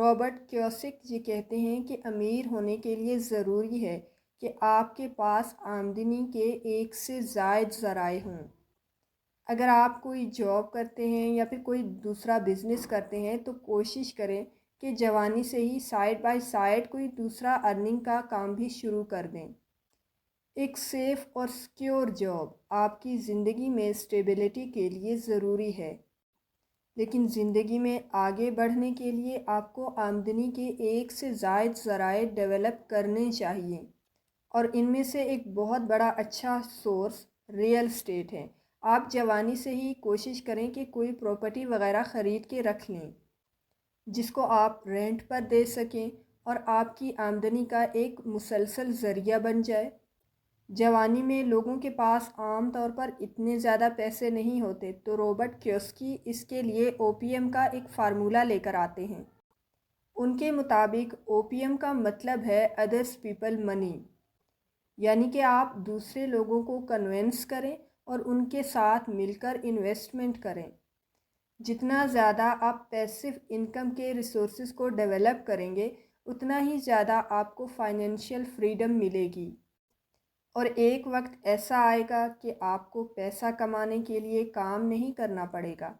Robert kiosk یہ کہتے ہیں کہ امیر ہونے کے لیے ضروری ہے کہ آپ کے پاس آمدنی کے ایک سے زائد ذرائع ہوں۔ اگر آپ کوئی جاب کرتے ہیں یا پھر کوئی دوسرا بزنس کرتے ہیں تو کوشش کریں کہ جوانی سے ہی سائیڈ بائی سائیڈ کوئی دوسرا ارننگ کا کام بھی شروع کر دیں۔ ایک سیف اور سیکیور جاب آپ کی زندگی میں اسٹیبلٹی کے لیے ضروری ہے، لیکن زندگی میں آگے بڑھنے کے لیے آپ کو آمدنی کے ایک سے زائد ذرائع ڈیولپ کرنے چاہیے، اور ان میں سے ایک بہت بڑا اچھا سورس ریئل اسٹیٹ ہے۔ آپ جوانی سے ہی کوشش کریں کہ کوئی پراپرٹی وغیرہ خرید کے رکھ لیں جس کو آپ رینٹ پر دے سکیں اور آپ کی آمدنی کا ایک مسلسل ذریعہ بن جائے۔ جوانی میں لوگوں کے پاس عام طور پر اتنے زیادہ پیسے نہیں ہوتے، تو رابرٹ کیوسکی اس کے لیے او پی ایم کا ایک فارمولہ لے کر آتے ہیں۔ ان کے مطابق او پی ایم کا مطلب ہے ادرس پیپل منی، یعنی کہ آپ دوسرے لوگوں کو کنونس کریں اور ان کے ساتھ مل کر انویسٹمنٹ کریں۔ جتنا زیادہ آپ پیسو انکم کے ریسورسز کو ڈیولپ کریں گے، اتنا ہی زیادہ آپ کو فائنینشیل فریڈم ملے گی، اور ایک وقت ایسا آئے گا کہ آپ کو پیسہ کمانے کے لیے کام نہیں کرنا پڑے گا۔